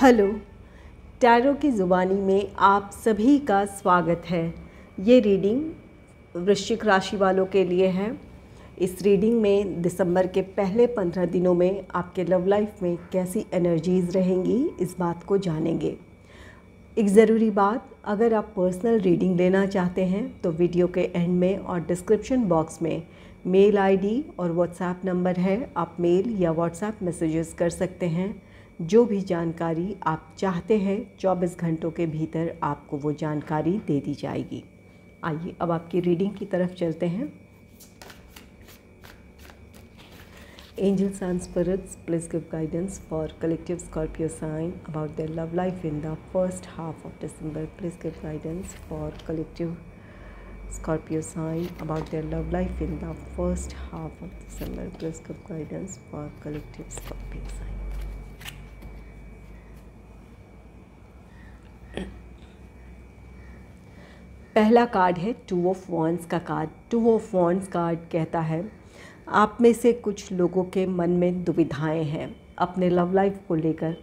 Hello, tarot की ज़ुबानी में आप सभी का स्वागत है। ये रीडिंग वृश्चिक राशि वालों के लिए है। इस रीडिंग में दिसंबर के पहले 15 दिनों में आपके लव लाइफ में कैसी एनर्जीज़ रहेंगी, इस बात को जानेंगे। एक ज़रूरी बात, अगर आप पर्सनल रीडिंग लेना चाहते हैं तो वीडियो के एंड में और डिस्क्रिप्शन बॉक्स में मेल आईडी और व्हाट्सएप नंबर है। आप मेल या व्हाट्सएप मैसेजेस कर सकते हैं। जो भी जानकारी आप चाहते हैं 24 घंटों के भीतर आपको वो जानकारी दे दी जाएगी। आइए अब आपकी रीडिंग की तरफ चलते हैं। Angels and spirits, please give guidance for collective Scorpio sign about their love life in the first half of December. Please give guidance for collective Scorpio sign about their love life in the first half of December. Please give guidance for collective Scorpio sign. पहला card है two of wands का card. Two of wands card कहता है आप में से कुछ लोगों के मन में दुविधाएं हैं अपने लव लाइफ को लेकर।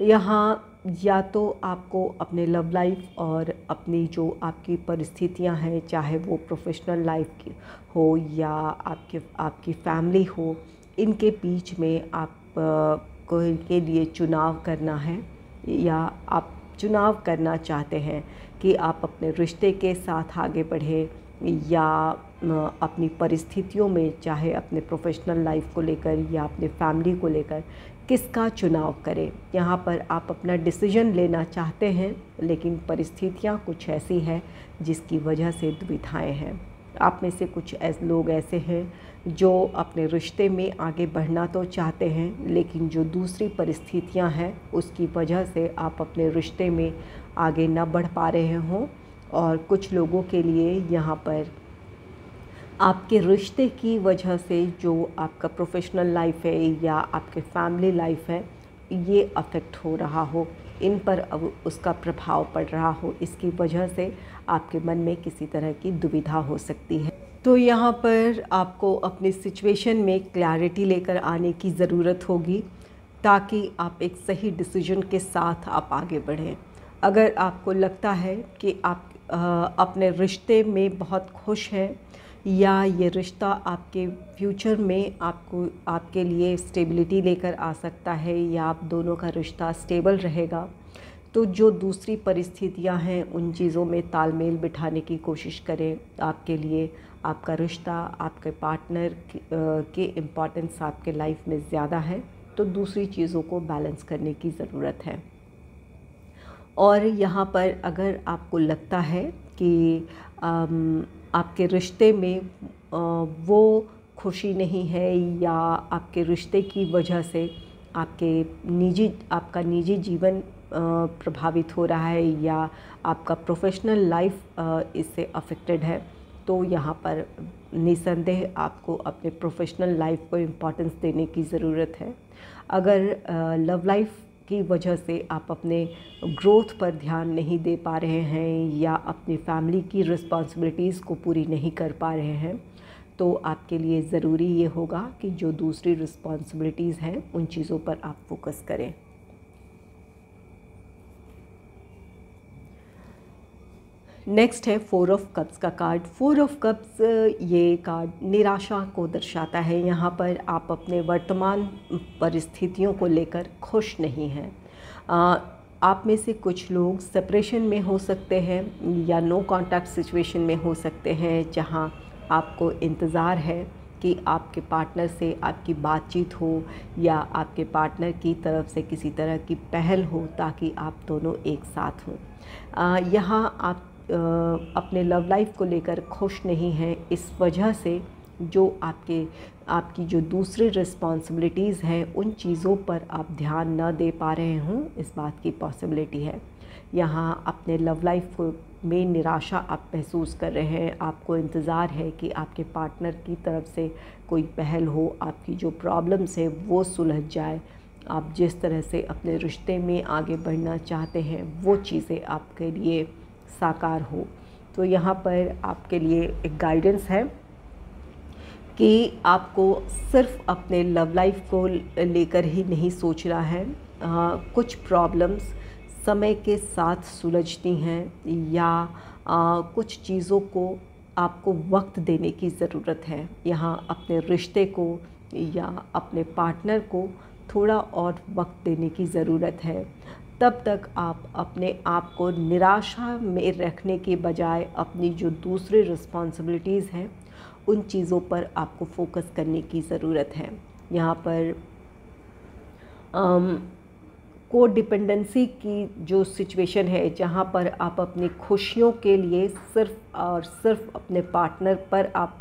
यहाँ या तो आपको अपने लव लाइफ और अपनी जो आपकी परिस्थितियां हैं, चाहे वो प्रोफेशनल लाइफ की हो या आपकी फैमिली हो, इनके बीच में आप को के लिए चुनाव करना है या आप चुनाव करना चाहते हैं कि आप अपने रिश्ते के साथ आगे बढ़ें या अपनी परिस्थितियों में, चाहे अपने प्रोफेशनल लाइफ को लेकर या अपने फैमिली को लेकर, किसका चुनाव करें। यहाँ पर आप अपना डिसीजन लेना चाहते हैं लेकिन परिस्थितियाँ कुछ ऐसी हैं जिसकी वजह से दुविधाएं हैं। आप में से कुछ लोग ऐसे हैं जो अपने रिश्ते में आगे बढ़ना तो चाहते हैं लेकिन जो दूसरी परिस्थितियां हैं उसकी वजह से आप अपने रिश्ते में आगे ना बढ़ पा रहे हों। और कुछ लोगों के लिए यहाँ पर आपके रिश्ते की वजह से जो आपका प्रोफेशनल लाइफ है या आपके फैमिली लाइफ है, ये अफेक्ट हो रहा हो, इन पर अब उसका प्रभाव पड़ रहा हो, इसकी वजह से आपके मन में किसी तरह की दुविधा हो सकती है। तो यहाँ पर आपको अपनी सिचुएशन में क्लैरिटी लेकर आने की ज़रूरत होगी ताकि आप एक सही डिसीजन के साथ आप आगे बढ़ें। अगर आपको लगता है कि आप अपने रिश्ते में बहुत खुश हैं या ये रिश्ता आपके फ्यूचर में आपके लिए स्टेबिलिटी लेकर आ सकता है या आप दोनों का रिश्ता स्टेबल रहेगा, तो जो दूसरी परिस्थितियां हैं उन चीज़ों में तालमेल बिठाने की कोशिश करें। आपके लिए आपका रिश्ता, आपके पार्टनर के इम्पोर्टेंस आपके लाइफ में ज़्यादा है, तो दूसरी चीज़ों को बैलेंस करने की ज़रूरत है। और यहाँ पर अगर आपको लगता है कि आपके रिश्ते में वो खुशी नहीं है या आपके रिश्ते की वजह से आपका निजी जीवन प्रभावित हो रहा है या आपका प्रोफेशनल लाइफ इससे अफेक्टेड है, तो यहाँ पर निसंदेह आपको अपने प्रोफेशनल लाइफ को इम्पोर्टेंस देने की ज़रूरत है। अगर लव लाइफ की वजह से आप अपने ग्रोथ पर ध्यान नहीं दे पा रहे हैं या अपनी फैमिली की रिस्पॉन्सिबिलिटीज़ को पूरी नहीं कर पा रहे हैं, तो आपके लिए ज़रूरी ये होगा कि जो दूसरी रिस्पॉन्सिबिलिटीज़ हैं उन चीज़ों पर आप फोकस करें। नेक्स्ट है फोर ऑफ कप्स का कार्ड। फोर ऑफ कप्स ये कार्ड निराशा को दर्शाता है। यहाँ पर आप अपने वर्तमान परिस्थितियों को लेकर खुश नहीं हैं। आप में से कुछ लोग सेपरेशन में हो सकते हैं या नो कॉन्टैक्ट सिचुएशन में हो सकते हैं, जहाँ आपको इंतज़ार है कि आपके पार्टनर से आपकी बातचीत हो या आपके पार्टनर की तरफ से किसी तरह की पहल हो ताकि आप दोनों एक साथ हों। यहाँ आप अपने लव लाइफ को लेकर खुश नहीं हैं, इस वजह से जो आपकी जो दूसरी रिस्पॉन्सिबिलिटीज़ हैं उन चीज़ों पर आप ध्यान न दे पा रहे हों, इस बात की पॉसिबिलिटी है। यहाँ अपने लव लाइफ में निराशा आप महसूस कर रहे हैं। आपको इंतज़ार है कि आपके पार्टनर की तरफ से कोई पहल हो, आपकी जो प्रॉब्लम्स है वो सुलझ जाए, आप जिस तरह से अपने रिश्ते में आगे बढ़ना चाहते हैं वो चीज़ें आपके लिए साकार हो। तो यहाँ पर आपके लिए एक गाइडेंस है कि आपको सिर्फ अपने लव लाइफ को लेकर ही नहीं सोचना है। कुछ प्रॉब्लम्स समय के साथ सुलझती हैं या कुछ चीज़ों को आपको वक्त देने की ज़रूरत है। यहाँ अपने रिश्ते को या अपने पार्टनर को थोड़ा और वक्त देने की ज़रूरत है। तब तक आप अपने आप को निराशा में रखने के बजाय अपनी जो दूसरी रिस्पॉन्सिबिलिटीज़ हैं उन चीज़ों पर आपको फोकस करने की ज़रूरत है। यहाँ पर को डिपेंडेंसी की जो सिचुएशन है, जहाँ पर आप अपनी खुशियों के लिए सिर्फ़ और सिर्फ अपने पार्टनर पर आप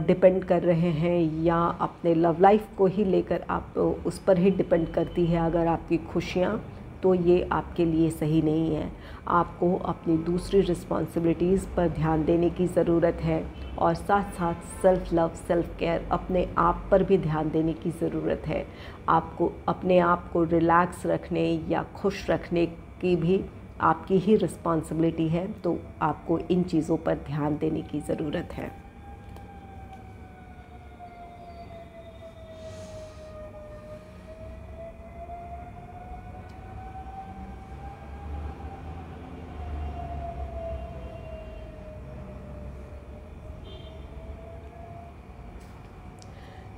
डिपेंड कर रहे हैं या अपने लव लाइफ को ही लेकर आप उस पर ही डिपेंड करती है अगर आपकी खुशियाँ, तो ये आपके लिए सही नहीं है। आपको अपनी दूसरी रिस्पॉन्सिबिलिटीज़ पर ध्यान देने की ज़रूरत है और साथ साथ सेल्फ़ लव, सेल्फ़ केयर, अपने आप पर भी ध्यान देने की ज़रूरत है। आपको अपने आप को रिलैक्स रखने या खुश रखने की भी आपकी ही रिस्पॉन्सिबिलिटी है, तो आपको इन चीज़ों पर ध्यान देने की ज़रूरत है।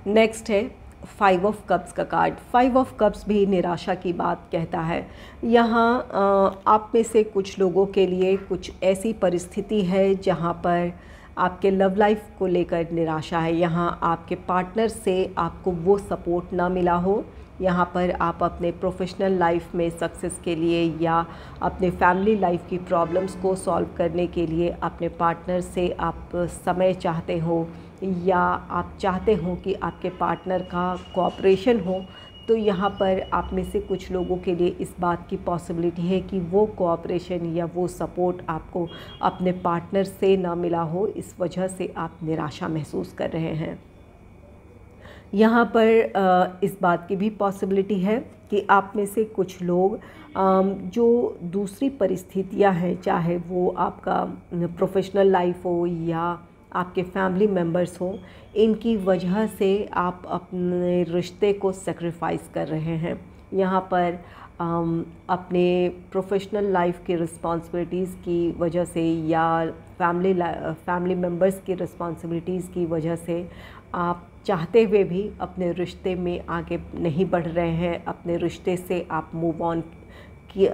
नेक्स्ट है 5 ऑफ कप्स का कार्ड। 5 ऑफ कप्स भी निराशा की बात कहता है। यहाँ आप में से कुछ लोगों के लिए कुछ ऐसी परिस्थिति है जहाँ पर आपके लव लाइफ को लेकर निराशा है। यहाँ आपके पार्टनर से आपको वो सपोर्ट ना मिला हो। यहाँ पर आप अपने प्रोफेशनल लाइफ में सक्सेस के लिए या अपने फैमिली लाइफ की प्रॉब्लम्स को सॉल्व करने के लिए अपने पार्टनर से आप समय चाहते हो या आप चाहते हो कि आपके पार्टनर का कोऑपरेशन हो, तो यहाँ पर आप में से कुछ लोगों के लिए इस बात की पॉसिबिलिटी है कि वो कोऑपरेशन या वो सपोर्ट आपको अपने पार्टनर से ना मिला हो, इस वजह से आप निराशा महसूस कर रहे हैं। यहाँ पर इस बात की भी पॉसिबिलिटी है कि आप में से कुछ लोग जो दूसरी परिस्थितियाँ हैं, चाहे वो आपका प्रोफेशनल लाइफ हो या आपके फैमिली मेम्बर्स हों, इनकी वजह से आप अपने रिश्ते को सेक्रीफाइस कर रहे हैं। यहाँ पर अपने प्रोफेशनल लाइफ की रिस्पॉन्सिबिलिटीज़ की वजह से या फैमिली मेम्बर्स की रिस्पॉन्सिबिलिटीज़ की वजह से आप चाहते हुए भी अपने रिश्ते में आगे नहीं बढ़ रहे हैं। अपने रिश्ते से आप मूव ऑन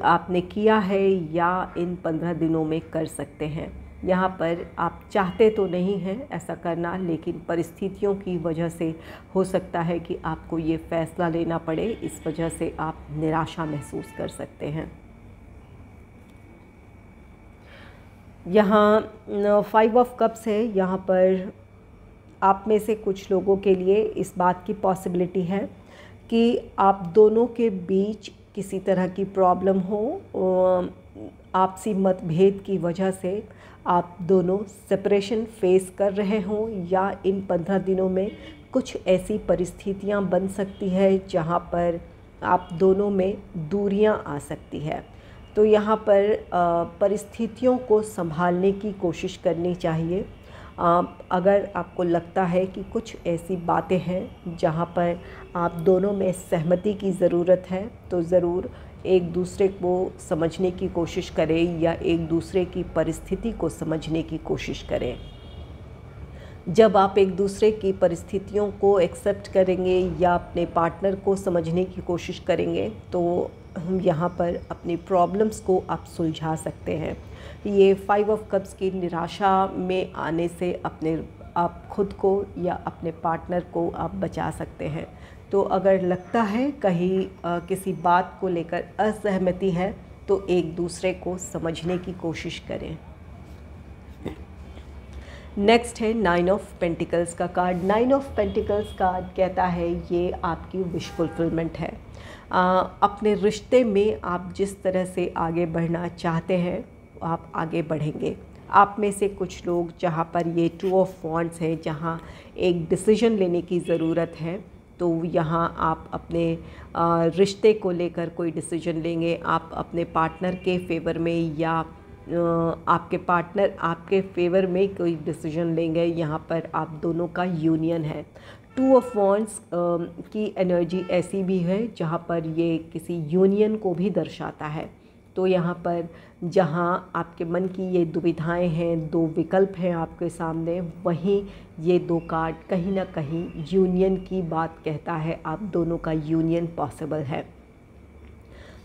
आपने किया है या इन 15 दिनों में कर सकते हैं। यहाँ पर आप चाहते तो नहीं हैं ऐसा करना, लेकिन परिस्थितियों की वजह से हो सकता है कि आपको ये फ़ैसला लेना पड़े। इस वजह से आप निराशा महसूस कर सकते हैं। यहाँ 5 ऑफ कप्स है। यहाँ पर आप में से कुछ लोगों के लिए इस बात की पॉसिबिलिटी है कि आप दोनों के बीच किसी तरह की प्रॉब्लम हो, आपसी मतभेद की वजह से आप दोनों सेपरेशन फेस कर रहे हों या इन 15 दिनों में कुछ ऐसी परिस्थितियां बन सकती है जहां पर आप दोनों में दूरियां आ सकती है। तो यहाँ पर परिस्थितियों को संभालने की कोशिश करनी चाहिए। अगर आपको लगता है कि कुछ ऐसी बातें हैं जहाँ पर आप दोनों में सहमति की ज़रूरत है, तो ज़रूर एक दूसरे को समझने की कोशिश करें या एक दूसरे की परिस्थिति को समझने की कोशिश करें। जब आप एक दूसरे की परिस्थितियों को एक्सेप्ट करेंगे या अपने पार्टनर को समझने की कोशिश करेंगे, तो हम यहाँ पर अपनी प्रॉब्लम्स को आप सुलझा सकते हैं। ये 5 ऑफ कप्स की निराशा में आने से आप खुद को या अपने पार्टनर को आप बचा सकते हैं। तो अगर लगता है कहीं किसी बात को लेकर असहमति है, तो एक दूसरे को समझने की कोशिश करें। नेक्स्ट है 9 ऑफ पेंटिकल्स का कार्ड। 9 ऑफ पेंटिकल्स कार्ड कहता है ये आपकी विश फुलफिलमेंट है। अपने रिश्ते में आप जिस तरह से आगे बढ़ना चाहते हैं आप आगे बढ़ेंगे। आप में से कुछ लोग जहाँ पर ये 2 ऑफ वॉन्ड्स है, जहाँ एक डिसीजन लेने की ज़रूरत है, तो यहाँ आप अपने रिश्ते को लेकर कोई डिसीजन लेंगे। आप अपने पार्टनर के फेवर में या आपके पार्टनर आपके फेवर में कोई डिसीजन लेंगे। यहाँ पर आप दोनों का यूनियन है। टू ऑफ वॉन्ड्स की एनर्जी ऐसी भी है जहाँ पर ये किसी यूनियन को भी दर्शाता है। तो यहाँ पर जहाँ आपके मन की ये दुविधाएं हैं, दो विकल्प हैं आपके सामने, वहीं ये दो कार्ड कहीं ना कहीं यूनियन की बात कहता है। आप दोनों का यूनियन पॉसिबल है।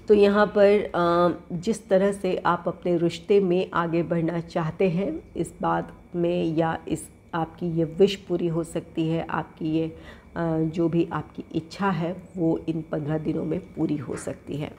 तो यहाँ पर जिस तरह से आप अपने रिश्ते में आगे बढ़ना चाहते हैं, इस बात में या इस आपकी ये विश पूरी हो सकती है। आपकी ये जो भी आपकी इच्छा है वो इन 15 दिनों में पूरी हो सकती है।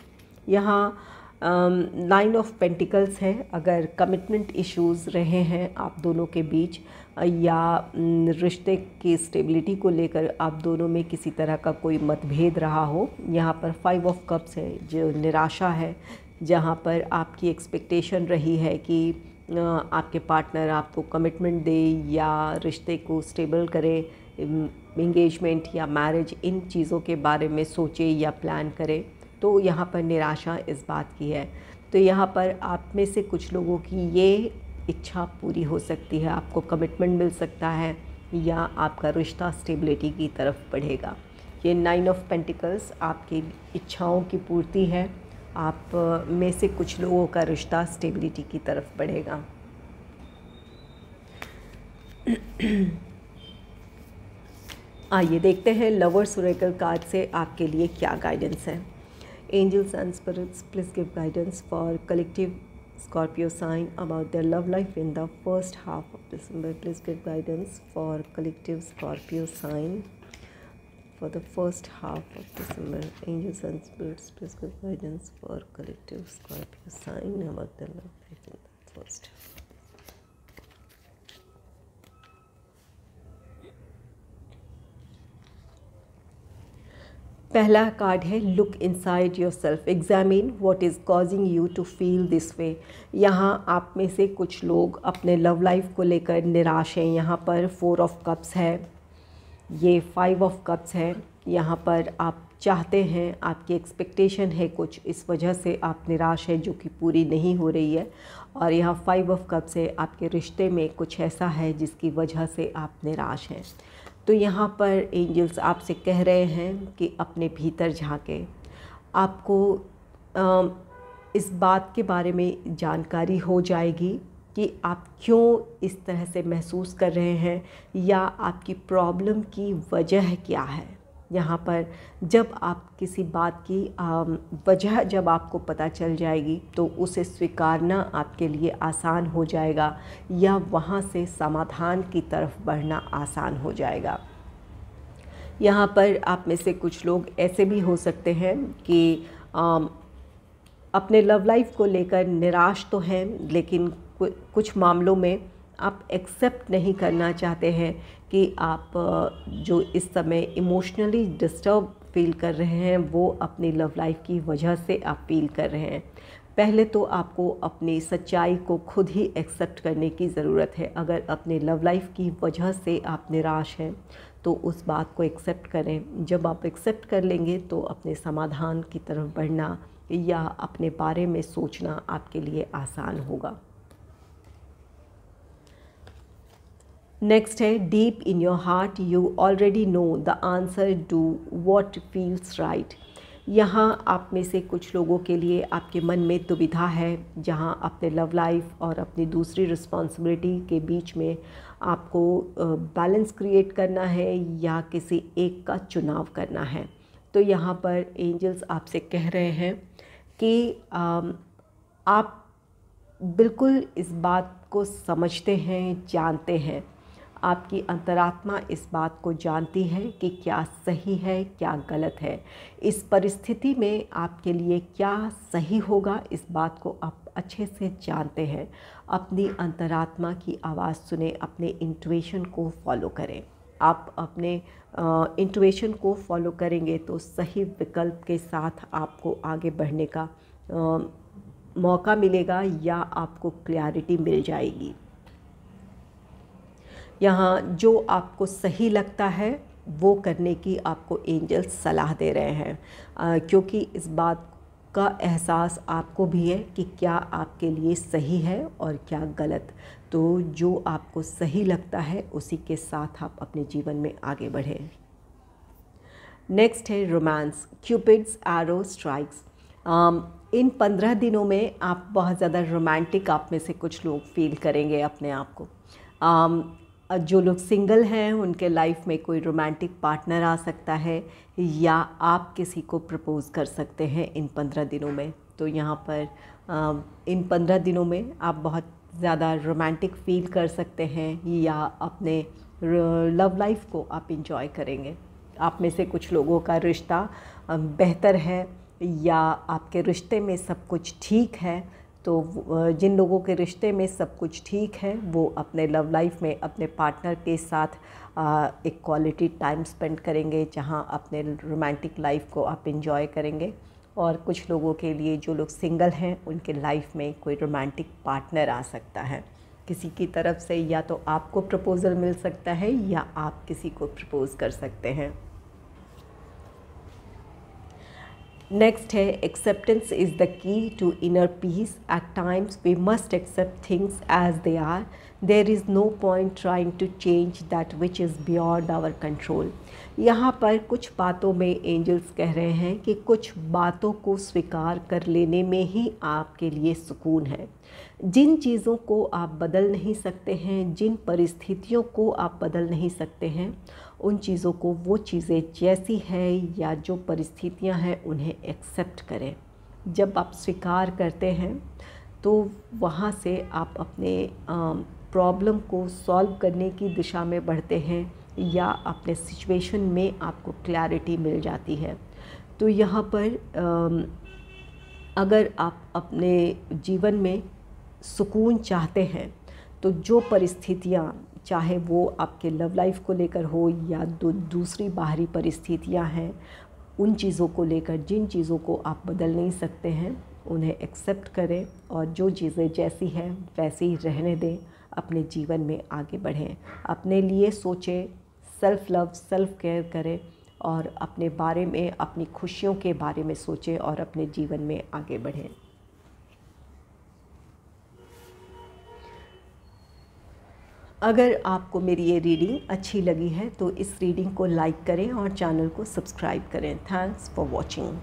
यहाँ 9 ऑफ पेंटिकल्स है। अगर कमिटमेंट इश्यूज़ रहे हैं आप दोनों के बीच या रिश्ते की स्टेबिलिटी को लेकर आप दोनों में किसी तरह का कोई मतभेद रहा हो, यहाँ पर 5 ऑफ कप्स है जो निराशा है, जहाँ पर आपकी एक्सपेक्टेशन रही है कि आपके पार्टनर आपको कमिटमेंट दे या रिश्ते को स्टेबल करे, एंगेजमेंट या मैरिज, इन चीज़ों के बारे में सोचे या प्लान करे। तो यहाँ पर निराशा इस बात की है। तो यहाँ पर आप में से कुछ लोगों की ये इच्छा पूरी हो सकती है। आपको कमिटमेंट मिल सकता है या आपका रिश्ता स्टेबिलिटी की तरफ बढ़ेगा। ये 9 ऑफ पेंटिकल्स आपकी इच्छाओं की पूर्ति है। आप में से कुछ लोगों का रिश्ता स्टेबिलिटी की तरफ बढ़ेगा। आइए देखते हैं लवर्स ओरेकल कार्ड से आपके लिए क्या गाइडेंस है। Angels and spirits, please give guidance for collective Scorpio sign about their love life in the first half of December. Please give guidance for collective Scorpio sign for the first half of December. Angels and spirits, please give guidance for collective Scorpio sign about their love life in the first half. पहला card है look inside yourself, examine what is causing you to feel this way. यहाँ आप में से कुछ लोग अपने love life को लेकर निराश हैं। यहाँ पर 4 ऑफ कप्स है, ये 5 ऑफ कप्स है। यहाँ पर आप चाहते हैं, आपकी एक्सपेक्टेशन है कुछ, इस वजह से आप निराश है जो कि पूरी नहीं हो रही है। और यहाँ 5 ऑफ कप्स है, आपके रिश्ते में कुछ ऐसा है जिसकी वजह से आप निराश हैं। तो यहाँ पर एंजल्स आपसे कह रहे हैं कि अपने भीतर झांके। आपको इस बात के बारे में जानकारी हो जाएगी कि आप क्यों इस तरह से महसूस कर रहे हैं या आपकी प्रॉब्लम की वजह क्या है। यहाँ पर जब आप किसी बात की वजह जब आपको पता चल जाएगी तो उसे स्वीकारना आपके लिए आसान हो जाएगा या वहाँ से समाधान की तरफ बढ़ना आसान हो जाएगा। यहाँ पर आप में से कुछ लोग ऐसे भी हो सकते हैं कि अपने लव लाइफ को लेकर निराश तो हैं, लेकिन कुछ मामलों में आप एक्सेप्ट नहीं करना चाहते हैं कि आप जो इस समय इमोशनली डिस्टर्ब फील कर रहे हैं वो अपनी लव लाइफ की वजह से आप फील कर रहे हैं। पहले तो आपको अपनी सच्चाई को खुद ही एक्सेप्ट करने की ज़रूरत है। अगर अपने लव लाइफ की वजह से आप निराश हैं तो उस बात को एक्सेप्ट करें। जब आप एक्सेप्ट कर लेंगे तो अपने समाधान की तरफ बढ़ना या अपने बारे में सोचना आपके लिए आसान होगा। नेक्स्ट है deep in your heart you already know the answer to what feels right. यहाँ आप में से कुछ लोगों के लिए आपके मन में दुविधा है, जहाँ अपने लव लाइफ और अपनी दूसरी रिस्पॉन्सिबिलिटी के बीच में आपको बैलेंस क्रिएट करना है या किसी एक का चुनाव करना है। तो यहाँ पर एंजल्स आपसे कह रहे हैं कि आप बिल्कुल इस बात को समझते हैं, जानते हैं। आपकी अंतरात्मा इस बात को जानती है कि क्या सही है, क्या गलत है। इस परिस्थिति में आपके लिए क्या सही होगा, इस बात को आप अच्छे से जानते हैं। अपनी अंतरात्मा की आवाज़ सुने, अपने इंट्यूशन को फॉलो करें। आप अपने इंट्यूशन को फॉलो करेंगे तो सही विकल्प के साथ आपको आगे बढ़ने का मौका मिलेगा या आपको क्लैरिटी मिल जाएगी। यहाँ जो आपको सही लगता है वो करने की आपको एंजल्स सलाह दे रहे हैं, क्योंकि इस बात का एहसास आपको भी है कि क्या आपके लिए सही है और क्या गलत। तो जो आपको सही लगता है उसी के साथ आप अपने जीवन में आगे बढ़ें। नेक्स्ट है रोमांस, क्यूपिड्स एरो स्ट्राइक्स। इन 15 दिनों में आप बहुत ज़्यादा रोमांटिक आप में से कुछ लोग फील करेंगे अपने आप को। जो लोग सिंगल हैं उनके लाइफ में कोई रोमांटिक पार्टनर आ सकता है, या आप किसी को प्रपोज़ कर सकते हैं इन 15 दिनों में। तो यहाँ पर इन 15 दिनों में आप बहुत ज़्यादा रोमांटिक फील कर सकते हैं, या अपने लव लाइफ को आप इंजॉय करेंगे। आप में से कुछ लोगों का रिश्ता बेहतर है, या आपके रिश्ते में सब कुछ ठीक है। तो जिन लोगों के रिश्ते में सब कुछ ठीक है वो अपने लव लाइफ में अपने पार्टनर के साथ एक क्वालिटी टाइम स्पेंड करेंगे, जहां अपने रोमांटिक लाइफ को आप इंजॉय करेंगे। और कुछ लोगों के लिए, जो लोग सिंगल हैं, उनके लाइफ में कोई रोमांटिक पार्टनर आ सकता है किसी की तरफ से। या तो आपको प्रपोज़ल मिल सकता है या आप किसी को प्रपोज़ कर सकते हैं। नेक्स्ट है acceptance is the key to inner peace. At times we must accept things as they are. There is no point trying to change that which is beyond our control. यहाँ पर कुछ बातों में angels कह रहे हैं कि कुछ बातों को स्वीकार कर लेने में ही आपके लिए सुकून है। जिन चीज़ों को आप बदल नहीं सकते हैं, जिन परिस्थितियों को आप बदल नहीं सकते हैं, उन चीज़ों को, वो चीज़ें जैसी है या जो परिस्थितियां हैं, उन्हें एक्सेप्ट करें। जब आप स्वीकार करते हैं तो वहाँ से आप अपने प्रॉब्लम को सॉल्व करने की दिशा में बढ़ते हैं, या अपने सिचुएशन में आपको क्लैरिटी मिल जाती है। तो यहाँ पर अगर आप अपने जीवन में सुकून चाहते हैं तो जो परिस्थितियाँ, चाहे वो आपके लव लाइफ को लेकर हो या दूसरी बाहरी परिस्थितियाँ हैं, उन चीज़ों को लेकर, जिन चीज़ों को आप बदल नहीं सकते हैं, उन्हें एक्सेप्ट करें और जो चीज़ें जैसी हैं वैसे ही रहने दें। अपने जीवन में आगे बढ़ें, अपने लिए सोचें, सेल्फ़ लव, सेल्फ़ केयर करें और अपने बारे में, अपनी खुशियों के बारे में सोचें और अपने जीवन में आगे बढ़ें। अगर आपको मेरी ये रीडिंग अच्छी लगी है तो इस रीडिंग को लाइक करें और चैनल को सब्सक्राइब करें। Thanks for watching.